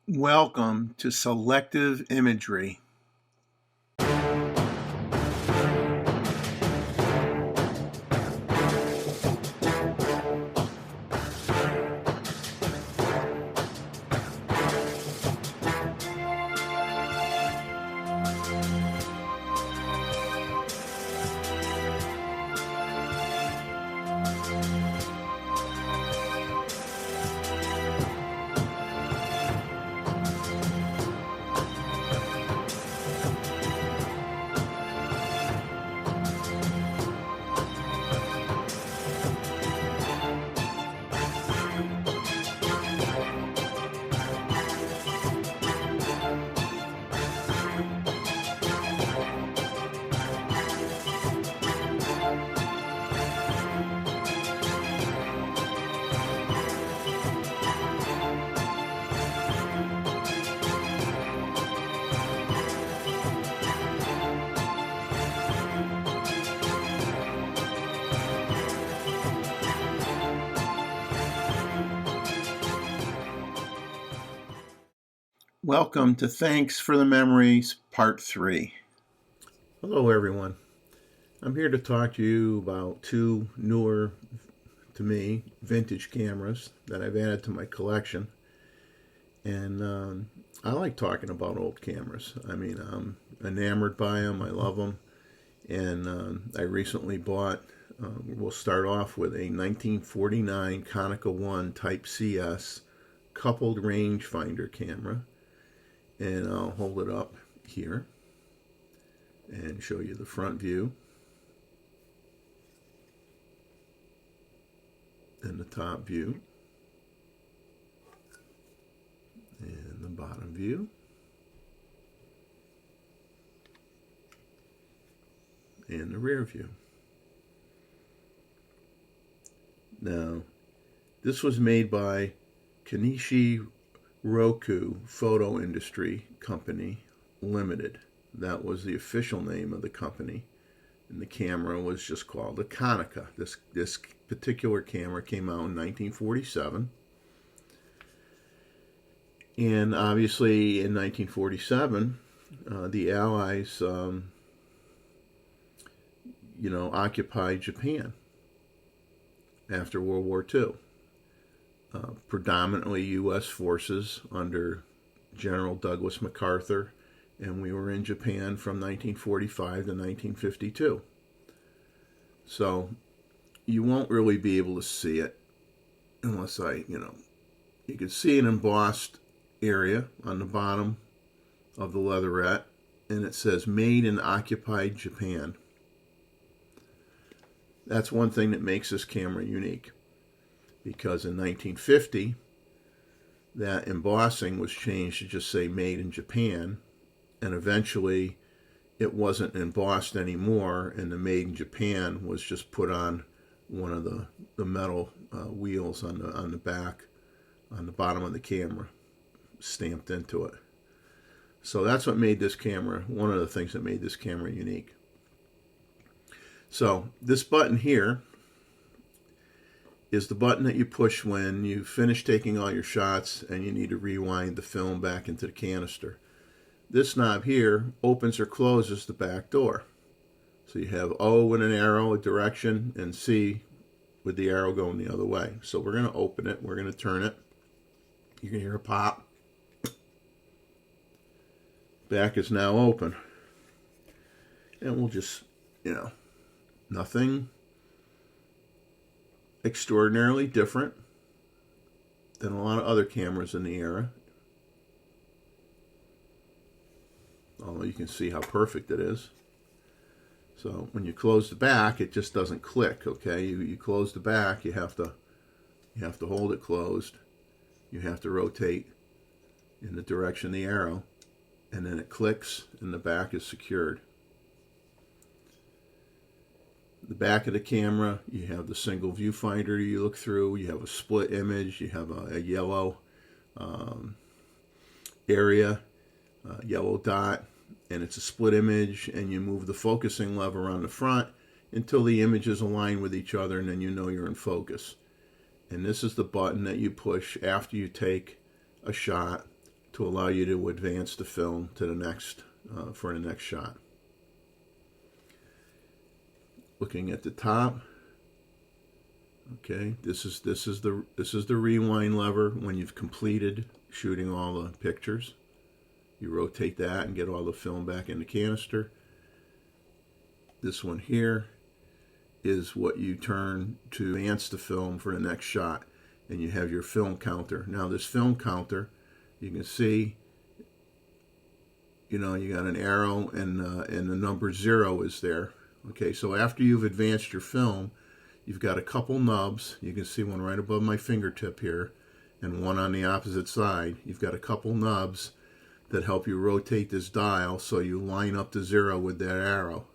Welcome to Selective Imagery. Welcome to Thanks for the Memories, Part 3. Hello, everyone. I'm here to talk to you about two newer, to me, vintage cameras that I've added to my collection. And I like talking about old cameras. I mean, I'm enamored by them. I love them. And I recently bought, we'll start off with a 1949 Konica 1 Type CS coupled rangefinder camera. And I'll hold it up here and show you the front view and the top view and the bottom view and the rear view. Now, this was made by Konica Photo Industry Company Limited. That was the official name of the company, and the camera was just called a Konica. This particular camera came out in 1947, and obviously in 1947 the Allies occupied Japan after World War II. Predominantly U.S. forces under General Douglas MacArthur, and we were in Japan from 1945 to 1952. So you won't really be able to see it unless you can see an embossed area on the bottom of the leatherette, and it says made in occupied Japan. That's one thing that makes this camera unique, because in 1950 that embossing was changed to just say made in Japan, and eventually it wasn't embossed anymore, and the made in Japan was just put on one of the metal wheels on the back, on the bottom of the camera, stamped into it. So that's what made this camera, one of the things that made this camera unique. So this button here is the button that you push when you finish taking all your shots and you need to rewind the film back into the canister. This knob here opens or closes the back door. So you have O with an arrow, a direction, and C with the arrow going the other way. So we're going to open it, we're going to turn it. You can hear a pop. Back is now open. And we'll just, nothing extraordinarily different than a lot of other cameras in the era. Although you can see how perfect it is. So when you close the back, it just doesn't click, okay? You close the back, you have to hold it closed. You have to rotate in the direction of the arrow, and then it clicks and the back is secured. The back of the camera, you have the single viewfinder you look through, you have a split image, you have a yellow area, yellow dot, and it's a split image, and you move the focusing lever on the front until the images align with each other, and then you know you're in focus. And this is the button that you push after you take a shot to allow you to advance the film to the next for the next shot. Looking at the top, okay, this is the rewind lever when you've completed shooting all the pictures. You rotate that and get all the film back in the canister. This one here is what you turn to advance the film for the next shot, and you have your film counter. Now this film counter, you can see, you got an arrow and the number 0 is there. Okay, so after you've advanced your film, you've got a couple nubs. You can see one right above my fingertip here and one on the opposite side. You've got a couple nubs that help you rotate this dial so you line up the 0 with that arrow.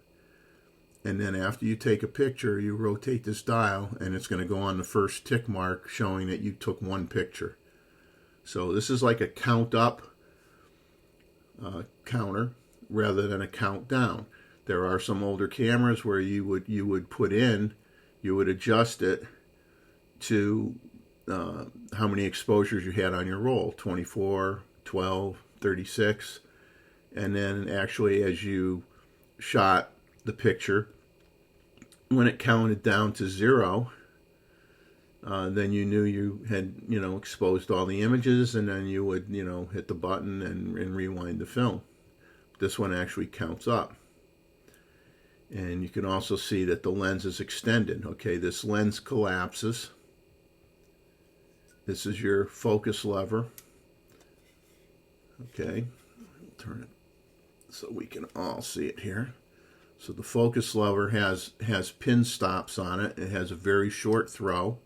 And then after you take a picture, you rotate this dial and it's going to go on the first tick mark showing that you took one picture. So this is like a count up counter rather than a count down. There are some older cameras where you would adjust it to how many exposures you had on your roll, 24, 12, 36, and then actually as you shot the picture, when it counted down to 0, then you knew you had exposed all the images, and then you would hit the button and rewind the film. This one actually counts up. And you can also see that the lens is extended. Okay, this lens collapses. This is your focus lever. Okay, I'll turn it so we can all see it here. So the focus lever has pin stops on it. It has a very short throw.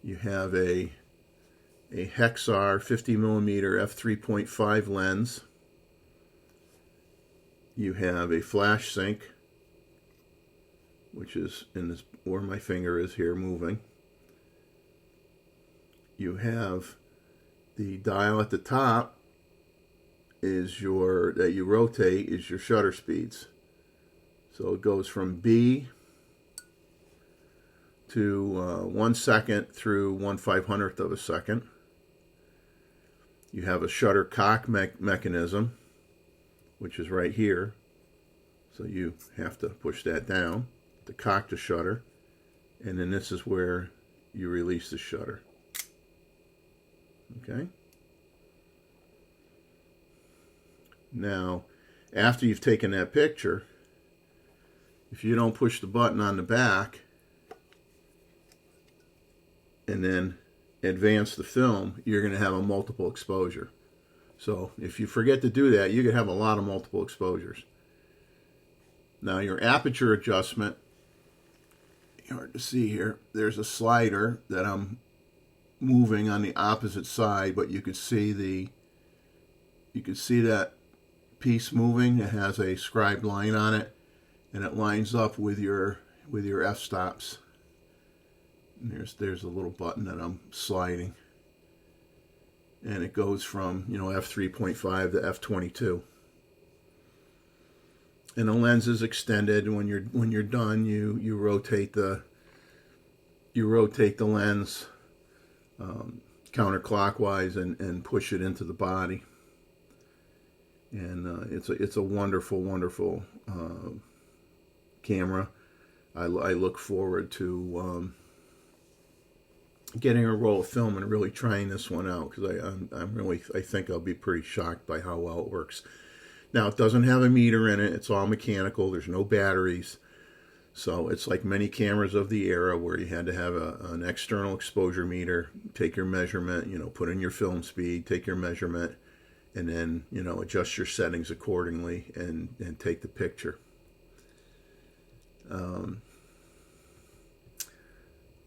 You have a Hexar 50mm f3.5 lens. You have a flash sync, which is in this where my finger is here moving. You have the dial at the top is that you rotate is your shutter speeds. So it goes from B to 1 second through 1/500th of a second. You have a shutter cock mechanism, which is right here. So you have to push that down to cock the shutter. And then this is where you release the shutter. Okay. Now, after you've taken that picture, if you don't push the button on the back and then advance the film, you're going to have a multiple exposure. So if you forget to do that, you could have a lot of multiple exposures. Now your aperture adjustment, hard to see here, there's a slider that I'm moving on the opposite side, but you could see that piece moving. It has a scribed line on it, and it lines up with your f-stops. And there's a little button that I'm sliding, and it goes from f3.5 to f22. And the lens is extended. When you're done, you rotate the lens counterclockwise and push it into the body. And it's a wonderful camera. I look forward to getting a roll of film and really trying this one out, because I think I'll be pretty shocked by how well it works. Now, it doesn't have a meter in it. It's all mechanical. There's no batteries. So it's like many cameras of the era where you had to have an external exposure meter, take your measurement, put in your film speed, take your measurement, and then, adjust your settings accordingly and take the picture.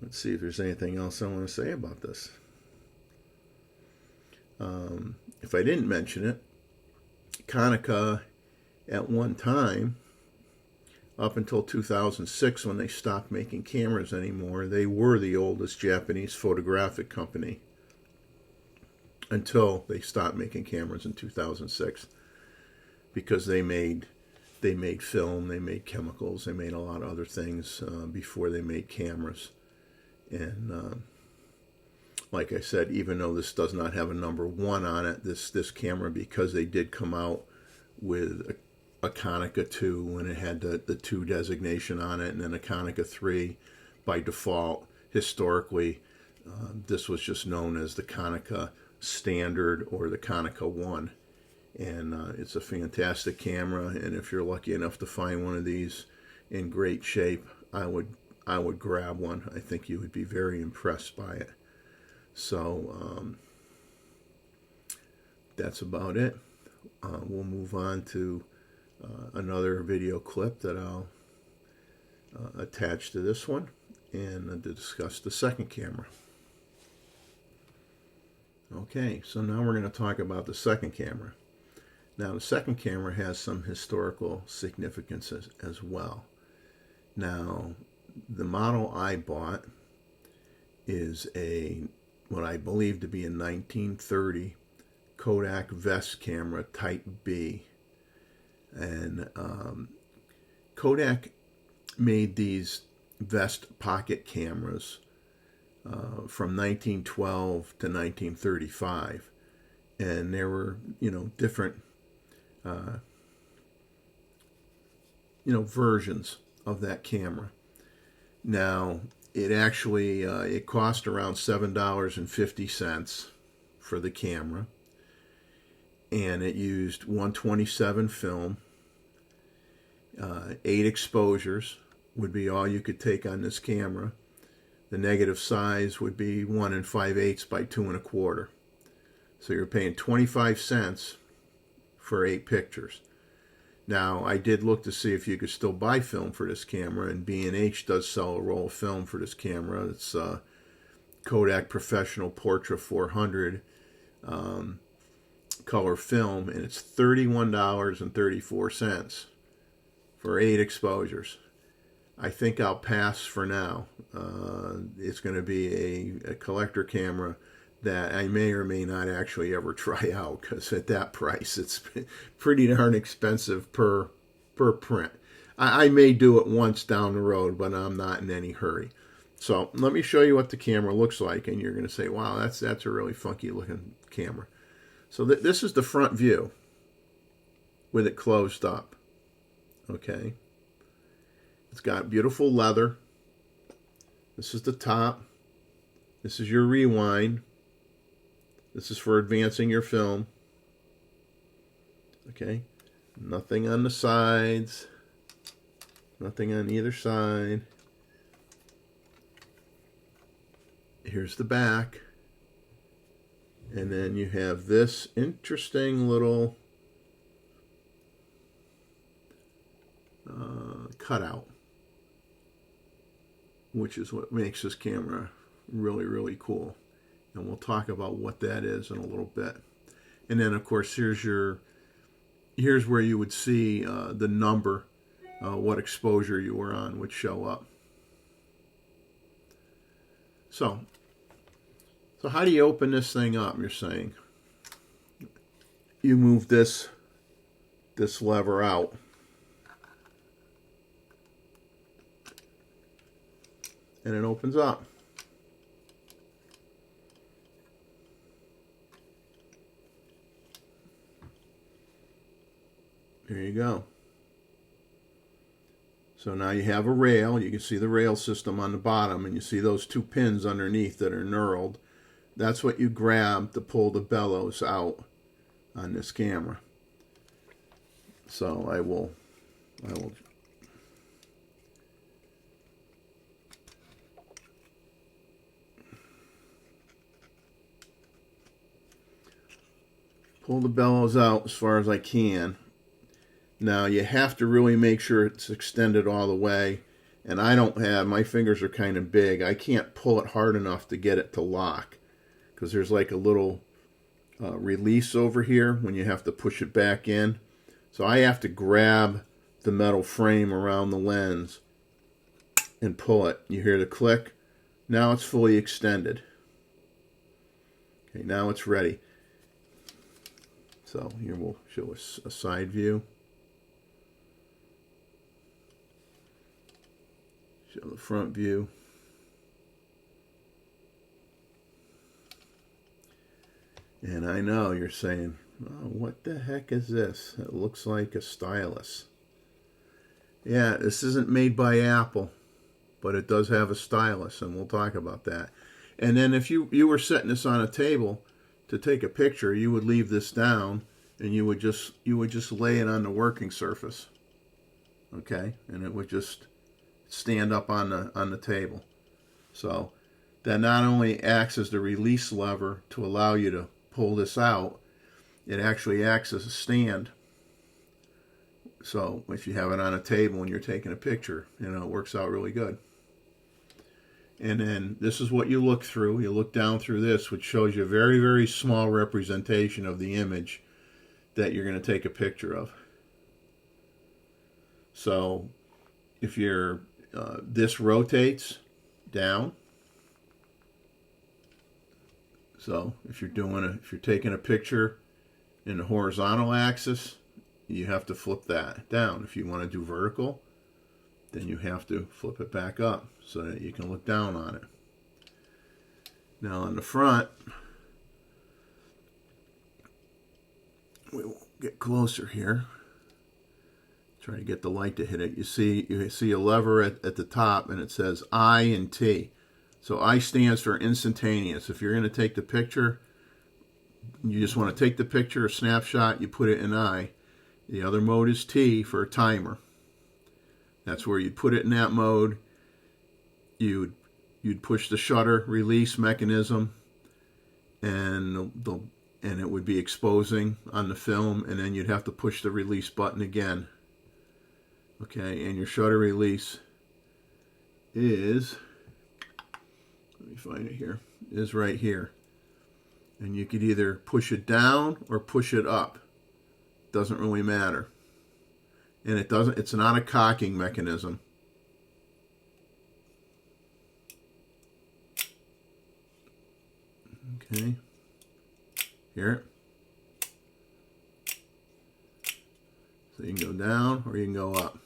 Let's see if there's anything else I want to say about this. If I didn't mention it, Konica at one time, up until 2006 when they stopped making cameras anymore, they were the oldest Japanese photographic company until they stopped making cameras in 2006, because they made film, they made chemicals, they made a lot of other things before they made cameras. And like I said, even though this does not have a number 1 on it, this camera, because they did come out with a Konica 2 and it had the 2 designation on it, and then a Konica 3 by default. Historically, this was just known as the Konica Standard or the Konica 1. And it's a fantastic camera, and if you're lucky enough to find one of these in great shape, I would grab one. I think you would be very impressed by it. So that's about it. We'll move on to another video clip that I'll attach to this one, and to discuss the second camera. Okay, so now we're going to talk about the second camera. Now, the second camera has some historical significance as well. Now, the model I bought is what I believe to be a 1930 Kodak vest camera Type B. And Kodak made these vest pocket cameras from 1912 to 1935. And there were, different versions of that camera. Now, it actually it cost around $7.50 for the camera, and it used 127 film. 8 exposures would be all you could take on this camera. The negative size would be 1 5/8 by 2 1/4. So you're paying 25 cents for 8 pictures. Now, I did look to see if you could still buy film for this camera, and B&H does sell a roll of film for this camera. It's Kodak Professional Portra 400 color film, and it's $31.34 for 8 exposures. I think I'll pass for now. It's going to be a collector camera that I may or may not actually ever try out, because at that price it's pretty darn expensive per print. I may do it once down the road, but I'm not in any hurry. So let me show you what the camera looks like, and you're going to say, wow, that's a really funky looking camera. So this is the front view with it closed up. Okay, it's got beautiful leather. This is the top. This is your rewind. This is for advancing your film. Okay, nothing on the sides, nothing on either side. Here's the back. And then you have this interesting little cutout, which is what makes this camera really, really cool. And we'll talk about what that is in a little bit. And then, of course, here's where you would see the number, what exposure you were on would show up. So how do you open this thing up? You're saying you move this lever out, and it opens up. There you go. So now you have a rail. You can see the rail system on the bottom, and you see those 2 pins underneath that are knurled. That's what you grab to pull the bellows out on this camera. So I will pull the bellows out as far as I can. Now you have to really make sure it's extended all the way, and my fingers are kind of big. I can't pull it hard enough to get it to lock, because there's like a little release over here when you have to push it back in. So I have to grab the metal frame around the lens and pull it. You hear the click. Now it's fully extended. Okay, now it's ready. So here we'll show a side view. Show the front view. And I know you're saying, oh, what the heck is this? It looks like a stylus. Yeah, this isn't made by Apple, but it does have a stylus, and we'll talk about that. And then if you were setting this on a table to take a picture, you would leave this down, and you would just lay it on the working surface, okay? And it would just stand up on the table. So that not only acts as the release lever to allow you to pull this out, it actually acts as a stand. So if you have it on a table and you're taking a picture, it works out really good. And then this is what you look through. You look down through this, which shows you a very, very small representation of the image that you're going to take a picture of. So if this rotates down. So if you're taking a picture in the horizontal axis, you have to flip that down. If you want to do vertical, then you have to flip it back up so that you can look down on it. Now on the front, we will get closer here. Try to get the light to hit it. You see a lever at the top, and it says I and T. So I stands for instantaneous. If you're going to take the picture, you just want to take the picture, a snapshot, you put it in I. The other mode is T for a timer. That's where you'd put it in that mode. You'd push the shutter release mechanism, and it would be exposing on the film, and then you'd have to push the release button again. Okay, and your shutter release is, let me find it here, is right here. And you could either push it down or push it up. Doesn't really matter. And it's not a cocking mechanism. Okay. Here. So you can go down or you can go up.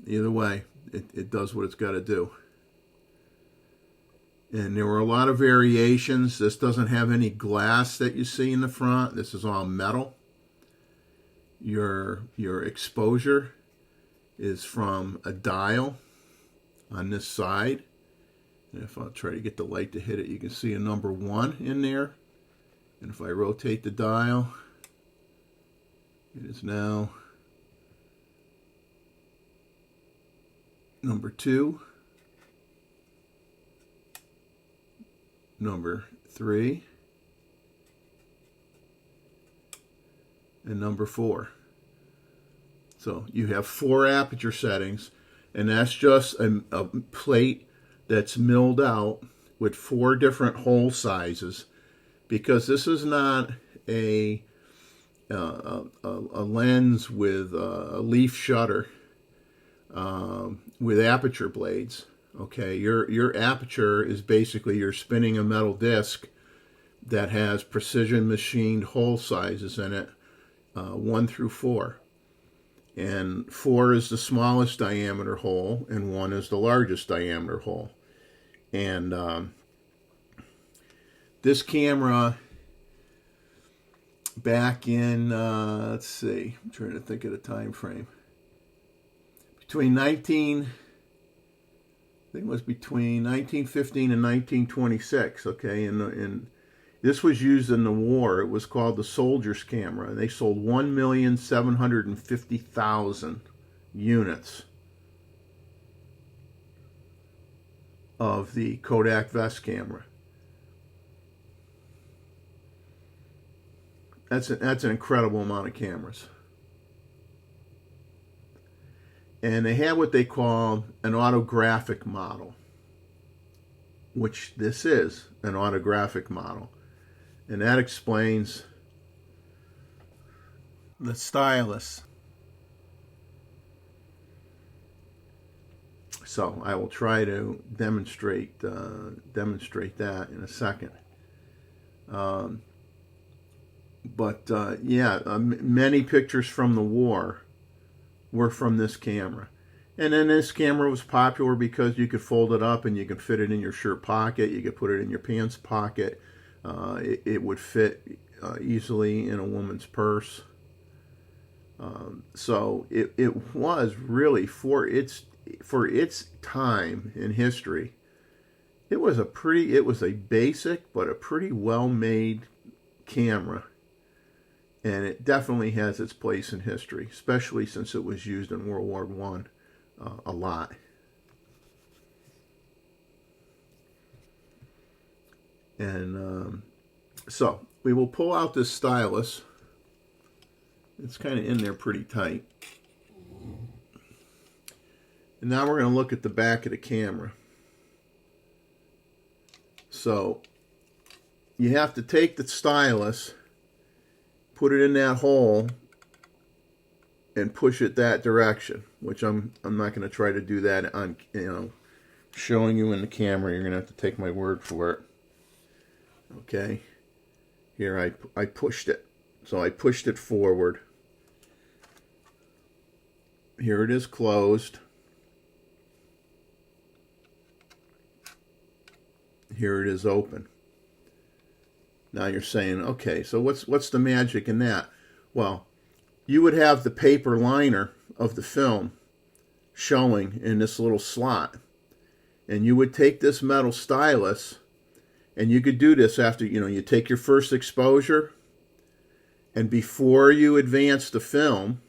Either way, it does what it's got to do. And there were a lot of variations. This doesn't have any glass that you see in the front. This is all metal. Your exposure is from a dial on this side. And if I'll try to get the light to hit it, you can see a number 1 in there. And if I rotate the dial, it is now number 2, number 3, and number 4. So you have 4 aperture settings, and that's just a plate that's milled out with 4 different hole sizes, because this is not a lens with a leaf shutter with aperture blades. Okay, your aperture is basically you're spinning a metal disc that has precision machined hole sizes in it, 1 through 4. And 4 is the smallest diameter hole, and 1 is the largest diameter hole. And this camera, back in, let's see, I'm trying to think of the time frame. Between 1915 and 1926, okay, and this was used in the war. It was called the soldier's camera. They sold 1,750,000 units of the Kodak vest camera. That's an incredible amount of cameras. And they had what they call an autographic model, which this is an autographic model. And that explains the stylus. So I will try to demonstrate that in a second. Many pictures from the war were from this camera. And then this camera was popular because you could fold it up and you could fit it in your shirt pocket. You could put it in your pants pocket. It would fit easily in a woman's purse. So it was really for its time in history. It was a basic but a pretty well made camera, and it definitely has its place in history, especially since it was used in World War One a lot. And so we will pull out this stylus. It's kind of in there pretty tight. And now we're going to look at the back of the camera. So you have to take the stylus, put it in that hole, and push it that direction, which I'm not going to try to do that on, showing you in the camera. You're going to have to take my word for it. Okay. Here I pushed it. So I pushed it forward. Here it is closed. Here it is open. Now you're saying, okay, so what's the magic in that? Well, you would have the paper liner of the film showing in this little slot. And you would take this metal stylus, and you could do this after, you take your first exposure, and before you advance the film,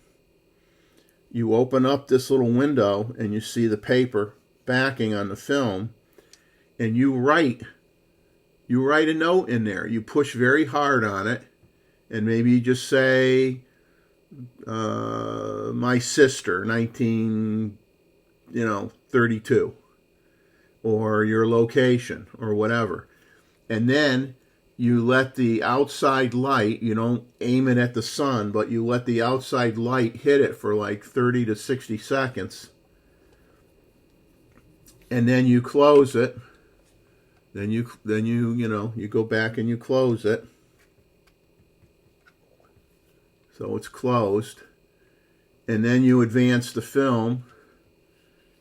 you open up this little window and you see the paper backing on the film, and you write a note in there. You push very hard on it, and maybe you just say, my sister, 1932, or your location, or whatever. And then you let the outside light, you don't aim it at the sun, but you let the outside light hit it for like 30 to 60 seconds. And then you close it. Then you go back and you close it. So it's closed. And then you advance the film.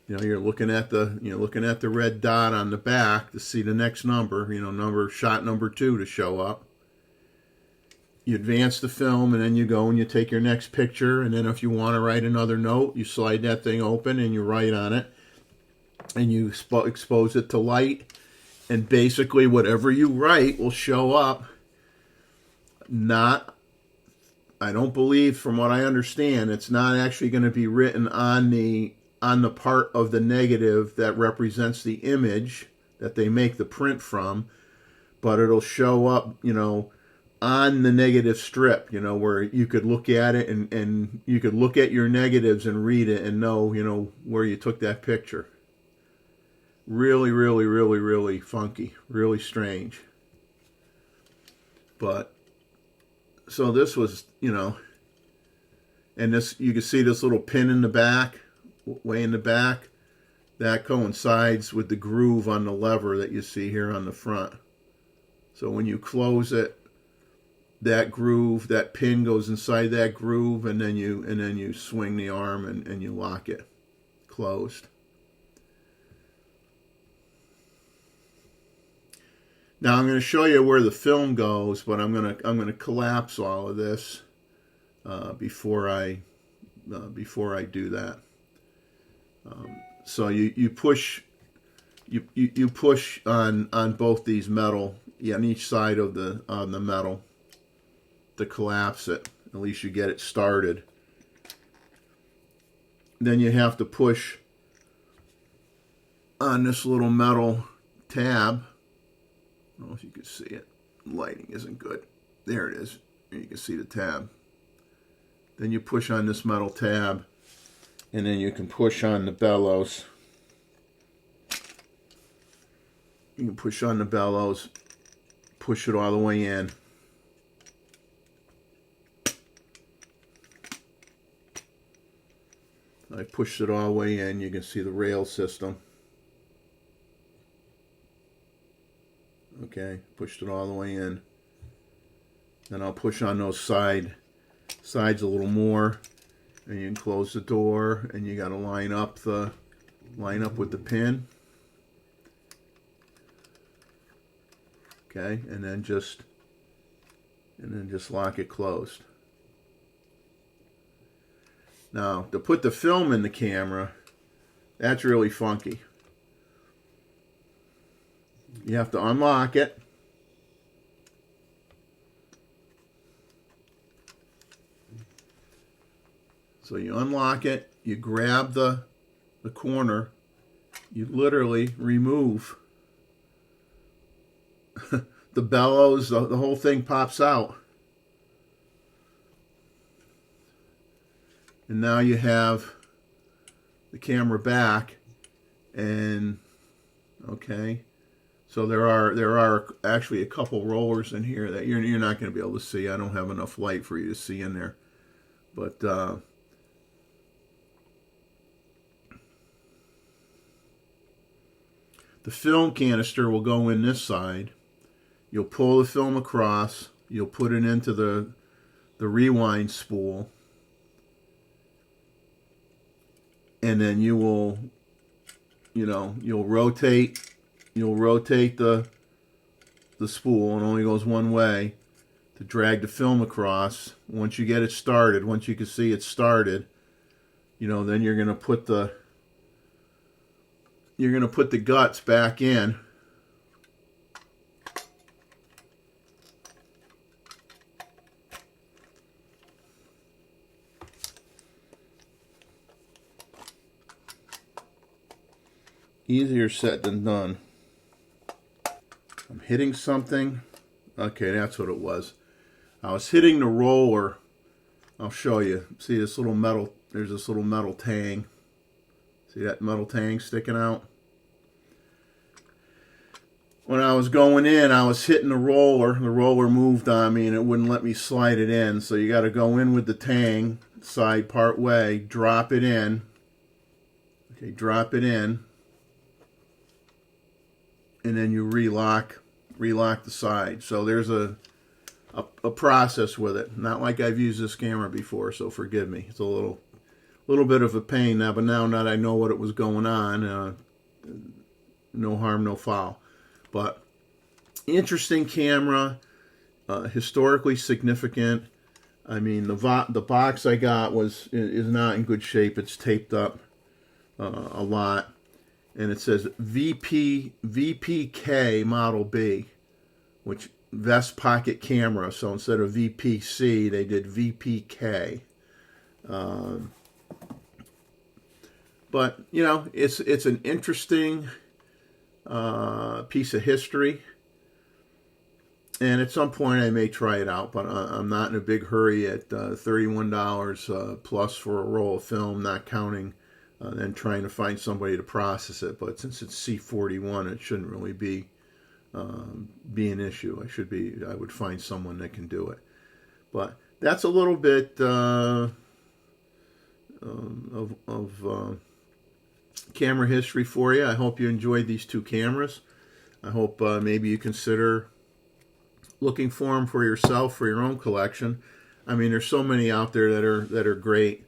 You're looking at the red dot on the back to see the next number, shot number 2 to show up. You advance the film, and then you go and you take your next picture, and then if you want to write another note, you slide that thing open and you write on it, and you expose it to light, and basically whatever you write will show up. I don't believe, from what I understand, it's not actually going to be written on the part of the negative that represents the image that they make the print from, but it'll show up, on the negative strip, where you could look at it and you could look at your negatives and read it and know, where you took that picture. Really, really, really, really funky, really strange. But, so this was, and this, you can see this little pin in the back, way in the back, that coincides with the groove on the lever that you see here on the front. So when you close it, that groove, that pin goes inside that groove, and then you swing the arm and you lock it closed. Now I'm going to show you where the film goes, but I'm going to collapse all of this before I do that. So you push on both these metal, on each side of the metal, to collapse it. At least you get it started. Then you have to push on this little metal tab. I don't know if you can see it. Lighting isn't good. There it is. You can see the tab. Then you push on this metal tab, and then you can push on the bellows. You can push on the bellows, push it all the way in. I pushed it all the way in. You can see the rail system. Okay, pushed it all the way in. Then I'll push on those sides a little more, and you can close the door, and you got to line up with the pin. Okay, and then just lock it closed. Now, to put the film in the camera, that's really funky. You have to unlock it. So you unlock it, you grab the corner, you literally remove the bellows, the whole thing pops out. And now you have the camera back, and okay, so there are actually a couple rollers in here that you're not going to be able to see. I don't have enough light for you to see in there, but the film canister will go in this side. You'll pull the film across. You'll put it into the rewind spool, and then you will, you'll rotate the spool, and it only goes one way, to drag the film across. Once you get it started, once you can see it started, then you're going to put the guts back in. Easier said than done. I'm hitting something. Okay, that's what it was. I was hitting the roller. I'll show you. See this little metal, there's this little metal tang. See that metal tang sticking out? When I was going in, I was hitting the roller. The roller moved on me and it wouldn't let me slide it in. So you got to go in with the tang side part way, drop it in. Okay, drop it in. And then you relock the side. So there's a process with it. Not like I've used this camera before, so forgive me. It's a little bit of a pain now, but now that I know what it was going on, no harm, no foul. But interesting camera, historically significant. I mean, the box I got is not in good shape. It's taped up a lot. And it says VPK Model B, which vest pocket camera. So instead of VPC, they did VPK. But it's an interesting piece of history. And at some point I may try it out, but I'm not in a big hurry at $31 plus for a roll of film, not counting. Then trying to find somebody to process it, but since it's C41, it shouldn't really be an issue. I would find someone that can do it. But that's a little bit of camera history for you. I hope you enjoyed these two cameras. I hope maybe you consider looking for them for yourself, for your own collection. I mean, there's so many out there that are great.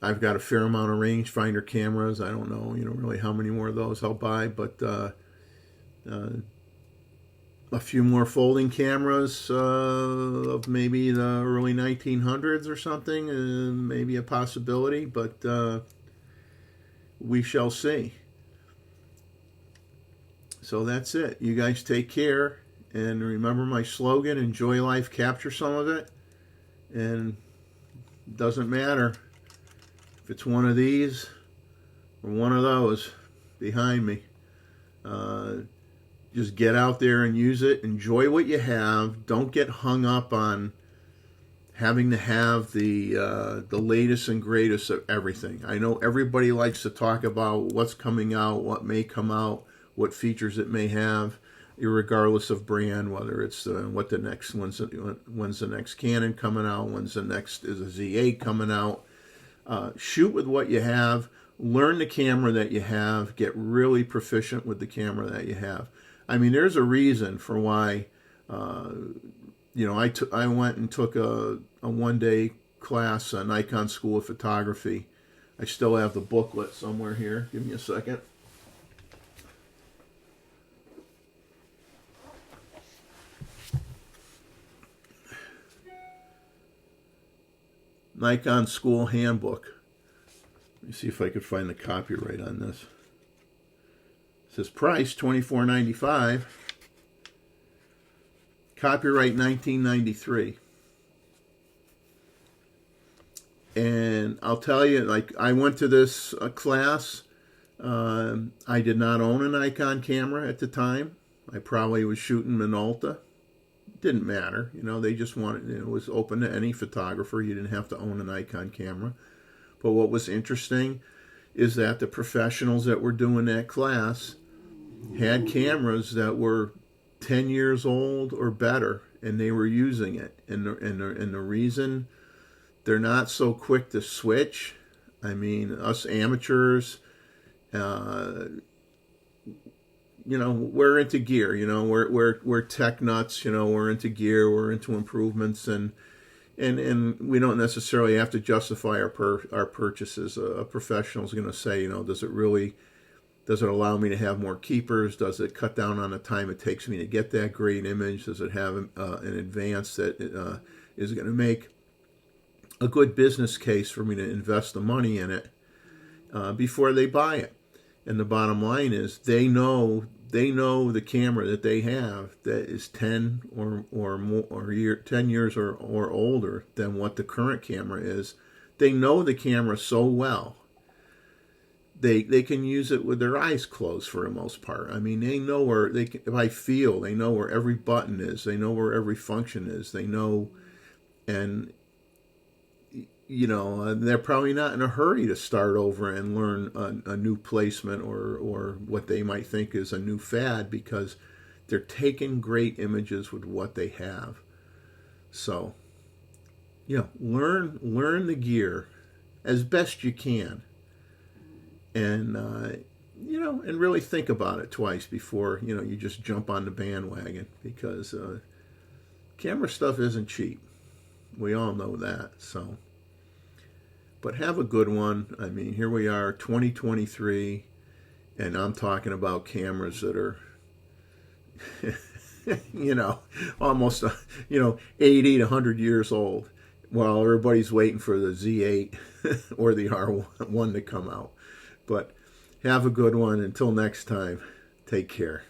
I've got a fair amount of rangefinder cameras. I don't know, really how many more of those I'll buy, but a few more folding cameras of maybe the early 1900s or something, maybe a possibility, but we shall see. So that's it. You guys take care, and remember my slogan: enjoy life, capture some of it, and it doesn't matter if it's one of these or one of those behind me. Just get out there and use it. Enjoy what you have. Don't get hung up on having to have the latest and greatest of everything. I know everybody likes to talk about what's coming out, what may come out, what features it may have, irregardless of brand, whether it's when's the next Canon coming out, when's the next is a Z8 coming out. Shoot with what you have. Learn the camera that you have. Get really proficient with the camera that you have. I mean, there's a reason for why. I went and took a one-day class at Nikon School of Photography. I still have the booklet somewhere here. Give me a second. Nikon School Handbook. Let me see if I could find the copyright on this. It says price $24.95. Copyright 1993. And I'll tell you, like, I went to this class. I did not own a Nikon camera at the time. I probably was shooting Minolta. Didn't matter, you know. They just wanted, it was open to any photographer. You didn't have to own a Nikon camera. But what was interesting is that the professionals that were doing that class had cameras that were 10 years old or better, and they were using it. And the reason they're not so quick to switch, I mean, us amateurs, you know, we're into gear. You know, we're tech nuts. You know, we're into gear. We're into improvements, and we don't necessarily have to justify our purchases. A professional is going to say, you know, does it allow me to have more keepers? Does it cut down on the time it takes me to get that great image? Does it have an advance that is going to make a good business case for me to invest the money in it before they buy it? And the bottom line is they know the camera that they have that is 10 or more, or 10 years or older than what the current camera is. They know the camera so well. They can use it with their eyes closed for the most part. I mean, they know where by feel, they know where every button is. They know where every function is. They know, and you know, they're probably not in a hurry to start over and learn a new placement or what they might think is a new fad, because they're taking great images with what they have. So, you know, learn the gear as best you can, and you know, and really think about it twice before, you know, you just jump on the bandwagon, because camera stuff isn't cheap. We all know that. So. But have a good one. I mean, here we are, 2023, and I'm talking about cameras that are, you know, almost, you know, 80 to 100 years old, while everybody's waiting for the Z8 or the R1 to come out. But have a good one. Until next time, take care.